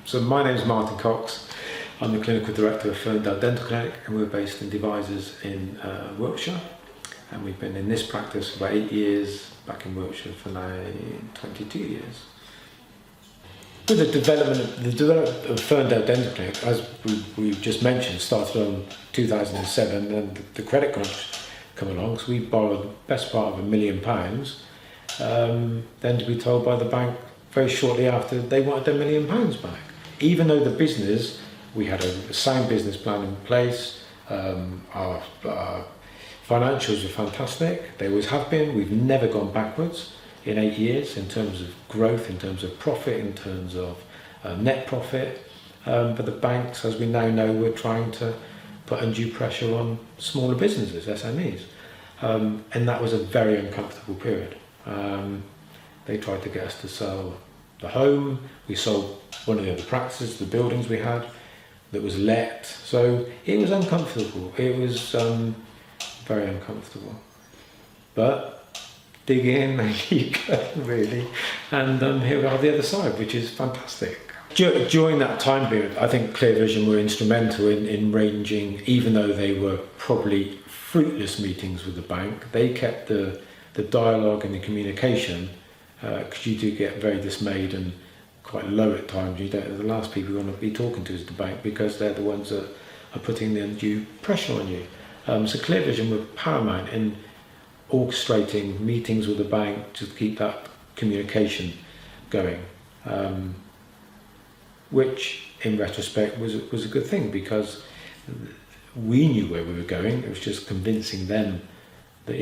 So my name is Martyn Cox. I'm the clinical director of Ferndale Dental Clinic, and we're based in Devizes in Wiltshire. And we've been in this practice for about 8 years, back in Wiltshire for now 22 years. With the development of Ferndale Dental Clinic, as we've just mentioned, started on 2007, and the credit crunch come along, so we borrowed the best part of £1 million, then to be told by the bank very shortly after they wanted their £1 million back. Even though the business, we had a sound business plan in place, our financials were fantastic, they always have been, we've never gone backwards in 8 years in terms of growth, in terms of profit, in terms of net profit, but the banks, as we now know, were trying to put undue pressure on smaller businesses, SMEs, and that was a very uncomfortable period. They tried to get us to sell the home. We sold one of the other practices, the buildings we had, that was let. So it was uncomfortable. It was very uncomfortable. But dig in and keep going, really. And here we are on the other side, which is fantastic. During that time period, I think Clear Vision were instrumental in ranging, even though they were probably fruitless meetings with the bank, they kept the dialogue and the communication, because you do get very dismayed and quite low at times. The last people you want to be talking to is the bank, because they're the ones that are putting the undue pressure on you. So Clear Vision were paramount in orchestrating meetings with the bank to keep that communication going, which in retrospect was a good thing, because we knew where we were going. It was just convincing them that,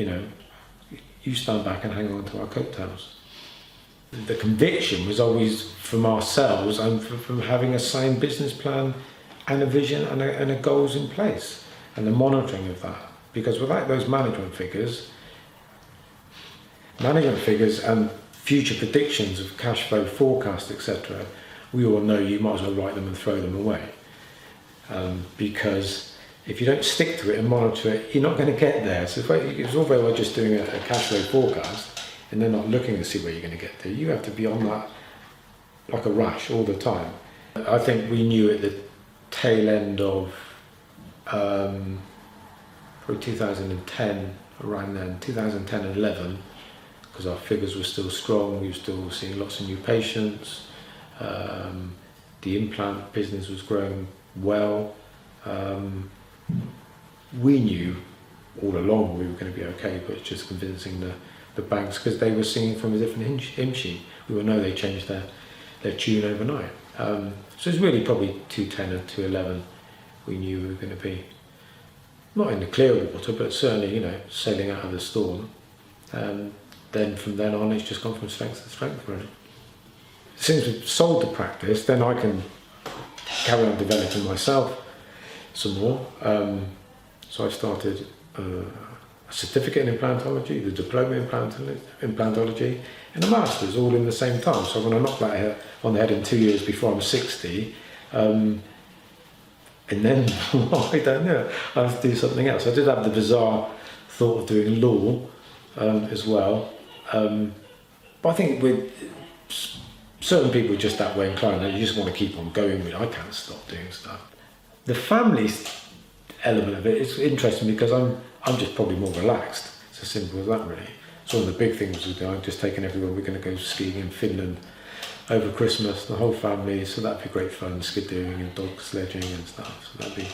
you stand back and hang on to our coattails. The conviction was always from ourselves and from having a sound business plan and a vision and a goals in place, and the monitoring of that. Because without those management figures and future predictions of cash flow forecast, etc., we all know you might as well write them and throw them away. Because if you don't stick to it and monitor it, you're not going to get there. So it's all very well just doing a cash flow forecast and then not looking to see where you're going to get to. You have to be on that like a rash all the time. I think we knew at the tail end of probably 2010, around then, 2010 and 11, because our figures were still strong, we were still seeing lots of new patients, the implant business was growing well. We knew all along we were going to be okay, but it's just convincing the banks, because they were singing from a different hymn sheet. We all know they changed their tune overnight. So it's really probably 2010 and 2011 we knew we were going to be, not in the clear water, but certainly, sailing out of the storm. And then from then on, it's just gone from strength to strength, really. Since we've sold the practice, then I can carry on developing myself some more. So I started a certificate in implantology, the diploma in implantology, and a master's, all in the same time. So when I knocked that on the head in 2 years before I'm 60, and then, I don't know, I have to do something else. I did have the bizarre thought of doing law as well, but I think with certain people are just that way inclined, and you just want to keep on going with it. I can't stop doing stuff. The family element of it is interesting, because I'm just probably more relaxed. It's as simple as that, really. It's one of the big things we do. I've just taken everyone. We're going to go skiing in Finland over Christmas, the whole family, so that'd be great fun, skiddooing and dog sledging and stuff. So that'd be,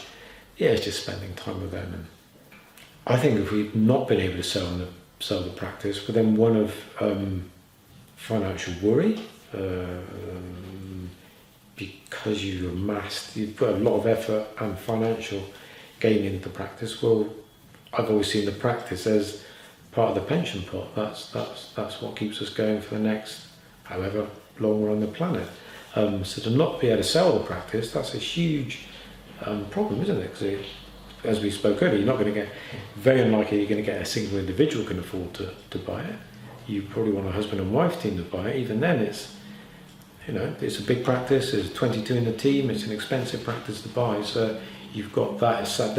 it's just spending time with them. And I think if we'd not been able to sell the practice, but then one of financial worry, because you put a lot of effort and financial gain into the practice. Well, I've always seen the practice as part of the pension pot. That's what keeps us going for the next however long we're on the planet. So to not be able to sell the practice, that's a huge problem, isn't it? Because as we spoke earlier, you're not going to get, very unlikely you're going to get a single individual can afford to buy it. You probably want a husband and wife team to buy it. Even then, it's a big practice. There's 22 in the team. It's an expensive practice to buy. So you've got that sat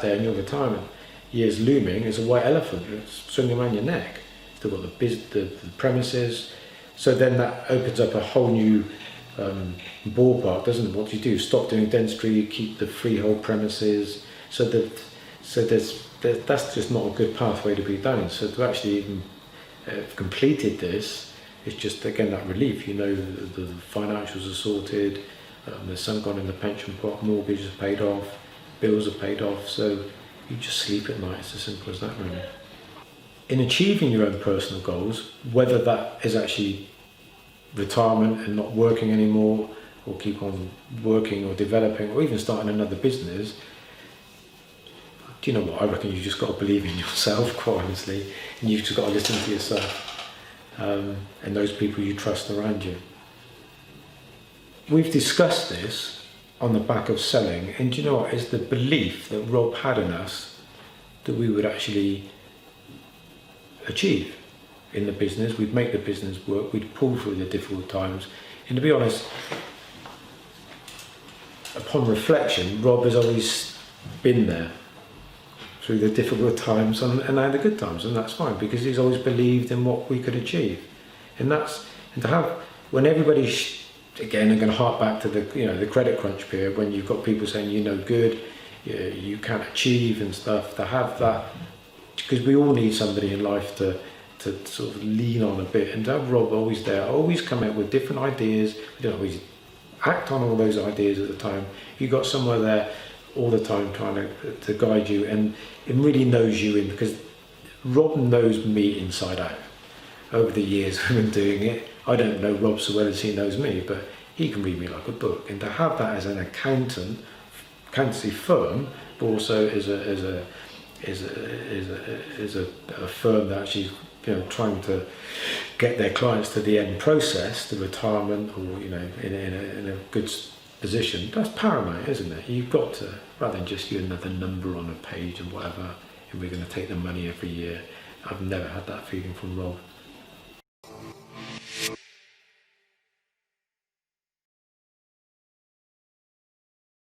there in your retirement years looming as a white elephant. It's swinging around your neck. Still got the premises. So then that opens up a whole new ballpark, doesn't it? What do you do? Stop doing dentistry, you keep the freehold premises, that's just not a good pathway to be down. So to actually even have completed this, it's just again that relief. You know, the financials are sorted, there's some gone in the pension pot, mortgage is paid off, bills are paid off, so you just sleep at night. It's as simple as that, really. In achieving your own personal goals, whether that is actually retirement and not working anymore, or keep on working or developing, or even starting another business, do you know what? I reckon you just got to believe in yourself, quite honestly, and you've just got to listen to yourself and those people you trust around you. We've discussed this on the back of selling, and do you know what? It's the belief that Rob had in us that we would actually achieve in the business. We'd make the business work, we'd pull through the difficult times, and to be honest, upon reflection, Rob has always been there through the difficult times and now the good times, and that's fine, because he's always believed in what we could achieve. And to have, when everybody again, I'm going to hark back to the credit crunch period, when you've got people saying you're no good, you can't achieve and stuff, to have that, because we all need somebody in life to sort of lean on a bit, and to have Rob always there, always come out with different ideas. We don't always act on all those ideas at the time. You've got somewhere there all the time trying to guide you, and it really knows you in, because Rob knows me inside out. Over the years I've been doing it, I don't know Rob so well as he knows me, but he can read me like a book. And to have that as an accountancy firm, but also as a firm that actually, trying to get their clients to the end process, the retirement, or in a good position, that's paramount, isn't it? You've got to, rather than just you another number on a page and whatever, and we're going to take the money every year. I've never had that feeling from Rob.